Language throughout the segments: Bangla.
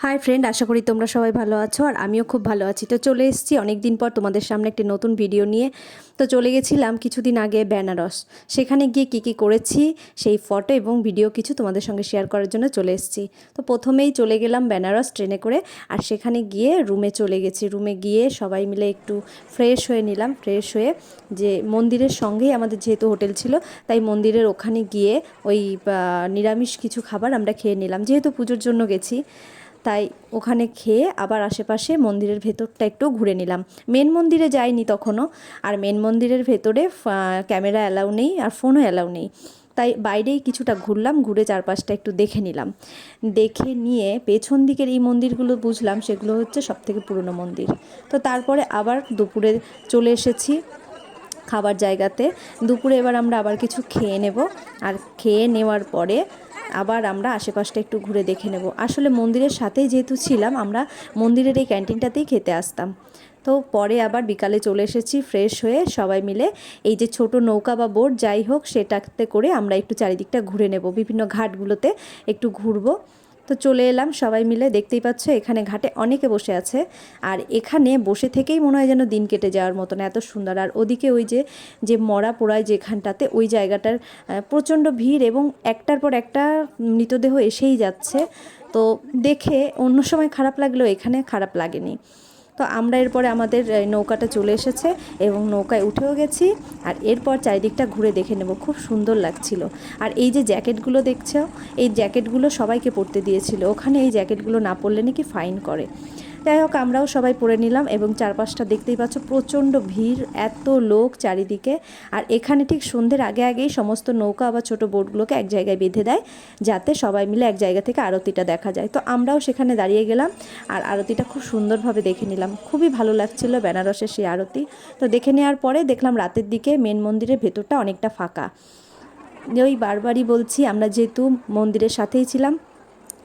হাই ফ্রেন্ড, আশা করি তোমরা সবাই ভালো আছো আর আমিও খুব ভালো আছি। তো চলে এসেছি অনেক দিন পর তোমাদের সামনে একটি নতুন ভিডিও নিয়ে। তো চলে গেছিলাম কিছুদিন আগে বেনারস। সেখানে গিয়ে কী করেছি সেই ফটো এবং ভিডিও কিছু তোমাদের সঙ্গে শেয়ার করার জন্য চলে এসেছি। তো প্রথমেই চলে গেলাম বেনারস ট্রেনে করে, আর সেখানে গিয়ে রুমে চলে গেছি। রুমে গিয়ে সবাই মিলে একটু ফ্রেশ হয়ে নিলাম। ফ্রেশ হয়ে যে মন্দিরের সঙ্গেই আমাদের যেহেতু হোটেল ছিল, তাই মন্দিরের ওখানে গিয়ে ওই নিরামিষ কিছু খাবার আমরা খেয়ে নিলাম, যেহেতু পুজোর জন্য গেছি। তাই ওখানে খেয়ে আবার আশেপাশে মন্দিরের ভেতরটা একটু ঘুরে নিলাম। মেন মন্দিরে যাইনি তখনও, আর মেন মন্দিরের ভেতরে ক্যামেরা অ্যালাউ নেই আর ফোনও অ্যালাউ নেই। তাই বাইরেই কিছুটা ঘুরলাম, ঘুরে চারপাশটা একটু দেখে নিলাম। দেখে নিয়ে পেছন দিকের এই মন্দিরগুলো বুঝলাম সেগুলো হচ্ছে সবথেকে পুরনো মন্দির। তো তারপরে আবার দুপুরে চলে এসেছি খাবার জায়গাতে। দুপুরে এবার আমরা আবার কিছু খেয়ে নেব, আর খেয়ে নেওয়ার পরে আবার আমরা আশেপাশটা একটু ঘুরে দেখে নেব। আসলে মন্দিরের সাথেই যেহেতু ছিলাম, আমরা মন্দিরের এই ক্যান্টিনটাতেই খেতে আসতাম। তো পরে আবার বিকালে চলে এসেছি ফ্রেশ হয়ে সবাই মিলে। এই যে ছোট নৌকা বা বোট যাই হোক, সেটাতে করে আমরা একটু চারিদিকটা ঘুরে নেব, বিভিন্ন ঘাটগুলোতে একটু ঘুরবো। তো চলে এলাম সবাই মিলে। দেখতেই পাচ্ছ এখানে ঘাটে অনেকে বসে আছে, আর এখানে বসে থেকেই মনে হয় যেন দিন কেটে যাওয়ার মতন, এত সুন্দর। আর ওদিকে ওই যে মরা পোড়ায় যেখানটাতে, ওই জায়গাটার প্রচণ্ড ভিড় এবং একটার পর একটা মৃতদেহ এসেই যাচ্ছে। তো দেখে অন্য সময় খারাপ লাগলেও এখানে খারাপ লাগেনি। তো আমরা এরপরে আমাদের নৌকাটা চলে এসেছে এবং নৌকায় উঠেও গেছি, আর এরপর চারিদিকটা ঘুরে দেখে নেব। খুব সুন্দর লাগছিল। আর এই যে জ্যাকেটগুলো দেখছো, এই জ্যাকেটগুলো সবাইকে পরতে দিয়েছিল ওখানে। এই জ্যাকেটগুলো না পরলে নাকি ফাইন করে। যাই হোক, আমরাও সবাই পরে নিলাম এবং চারপাশটা দেখতেই পাচ্ছ প্রচণ্ড ভিড়, এত লোক চারিদিকে। আর এখানে ঠিক সন্ধ্যের আগেই সমস্ত নৌকা বা ছোটো বোটগুলোকে এক জায়গায় বেঁধে দেয়, যাতে সবাই মিলে এক জায়গা থেকে আরতিটা দেখা যায়। তো আমরাও সেখানে দাঁড়িয়ে গেলাম আর আরতিটা খুব সুন্দরভাবে দেখে নিলাম। খুবই ভালো লাগছিল বেনারসের সেই আরতি। তো দেখে নেওয়ার পরে দেখলাম রাতের দিকে মেন মন্দিরের ভেতরটা অনেকটা ফাঁকা। ওই বারবারই বলছি, আমরা যেহেতু মন্দিরের সাথেই ছিলাম,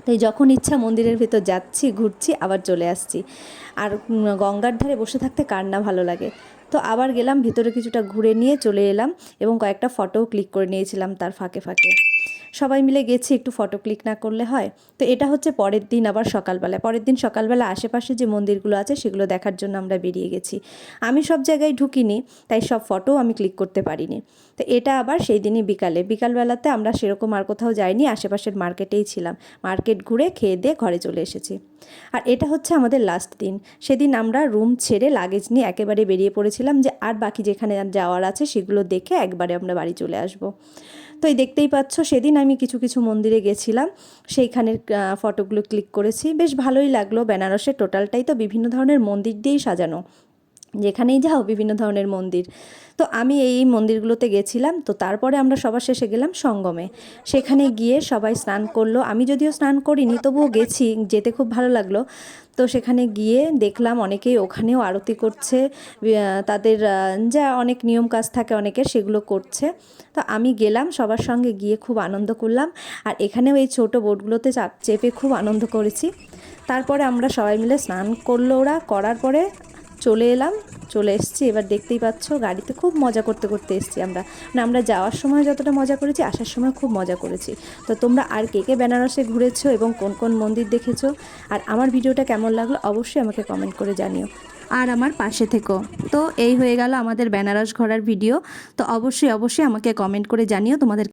তাই যখন ইচ্ছা মন্দিরের ভেতর যাচ্ছি, ঘুরছি, আবার চলে আসছি। আর গঙ্গার ধারে বসে থাকতে কার না ভালো লাগে। তো আবার গেলাম ভিতরে, কিছুটা ঘুরে নিয়ে চলে এলাম এবং কয়েকটা ফটোও ক্লিক করে নিয়েছিলাম তার ফাঁকে ফাঁকে। সবাই মিলে গেছি, একটু ফটো ক্লিক না করলে হয়। তো এটা হচ্ছে পরের দিন আবার সকালবেলা। পরের দিন সকালবেলা আশেপাশে যে মন্দিরগুলো আছে সেগুলো দেখার জন্য আমরা বেরিয়ে গেছি। আমি সব জায়গায় ঢুকিনি, তাই সব ফটোও আমি ক্লিক করতে পারিনি। তো এটা আবার সেই দিনই বিকালবেলাতে আমরা সেরকম আর কোথাও যাইনি, আশেপাশের মার্কেটেই ছিলাম। মার্কেট ঘুরে খেয়ে দিয়ে ঘরে চলে এসেছি। আর এটা হচ্ছে আমাদের লাস্ট দিন। সেদিন আমরা রুম ছেড়ে লাগেজ নিয়ে একেবারে বেরিয়ে পড়েছিলাম, যে আর বাকি যেখানে যাওয়ার আছে সেগুলো দেখে একবারে আমরা বাড়ি চলে আসব। তো এই দেখতেই পাচ্ছ সেদিন আমি কিছু মন্দিরে গেছিলাম, সেইখানের ফটোগুলো ক্লিক করেছি। বেশ ভালোই লাগলো। বেনারসের টোটালটাই তো বিভিন্ন ধরনের মন্দির দিয়েই সাজানো, যেখানেই যাও বিভিন্ন ধরনের মন্দির। তো আমি এই মন্দিরগুলোতে গেছিলাম। তো তারপরে আমরা সবার শেষে গেলাম সঙ্গমে। সেখানে গিয়ে সবাই স্নান করলো। আমি যদিও স্নান করিনি, তবুও গেছি, যেতে খুব ভালো লাগলো। তো সেখানে গিয়ে দেখলাম অনেকেই ওখানেও আরতি করছে, তাদের যা অনেক নিয়ম কাজ থাকে অনেকের, সেগুলো করছে। তো আমি গেলাম সবার সঙ্গে, গিয়ে খুব আনন্দ করলাম। আর এখানেও এই ছোটো বোটগুলোতে চেপে খুব আনন্দ করেছি। তারপরে আমরা সবাই মিলে স্নান করলো, ওরা করার পরে চলে এসেছি। এবার দেখতেই পাচ্ছ গাড়িতে খুব মজা করতে করতে এসেছি আমরা। আমরা যাওয়ার সময় যতটা মজা করেছি, আসার সময় খুব মজা করেছি। তো তোমরা আর কে বেনারসে ঘুরেছো এবং কোন কোন মন্দির দেখেছো, আর আমার ভিডিওটা কেমন লাগলো অবশ্যই আমাকে কমেন্ট করে জানিও, আর আমার পাশে থেকো। তো এই হয়ে গেল আমাদের বেনারস ঘোরার ভিডিও। তো অবশ্যই আমাকে কমেন্ট করে জানিও তোমাদের